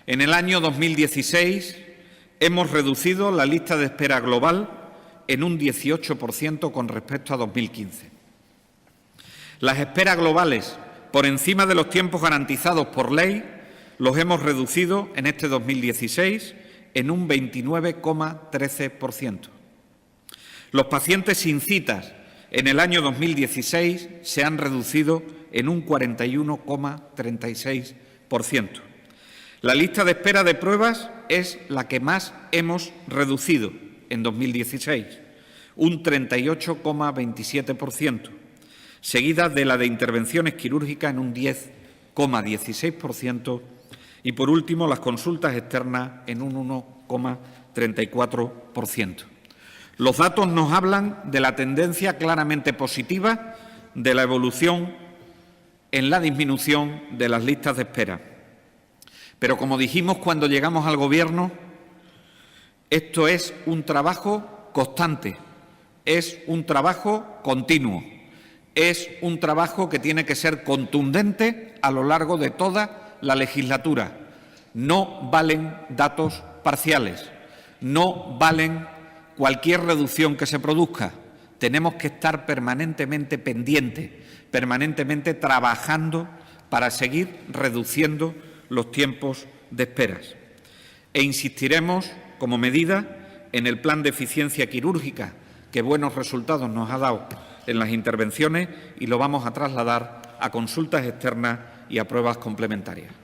En el año 2016 hemos reducido la lista de espera global en un 18% con respecto a 2015. Las esperas globales por encima de los tiempos garantizados por ley los hemos reducido en este 2016 en un 29,13%. Los pacientes sin citas en el año 2016 se han reducido en un 41,36%. La lista de espera de pruebas es la que más hemos reducido en 2016, un 38,27%, seguida de la de intervenciones quirúrgicas en un 10,16% y, por último, las consultas externas en un 1,34%. Los datos nos hablan de la tendencia claramente positiva de la evolución en la disminución de las listas de espera. Pero, como dijimos cuando llegamos al Gobierno, esto es un trabajo constante, es un trabajo continuo, es un trabajo que tiene que ser contundente a lo largo de toda la legislatura. No valen datos parciales, no valen cualquier reducción que se produzca. Tenemos que estar permanentemente pendientes, permanentemente trabajando para seguir reduciendo los tiempos de esperas. E insistiremos, como medida, en el plan de eficiencia quirúrgica, que buenos resultados nos ha dado en las intervenciones, y lo vamos a trasladar a consultas externas y a pruebas complementarias.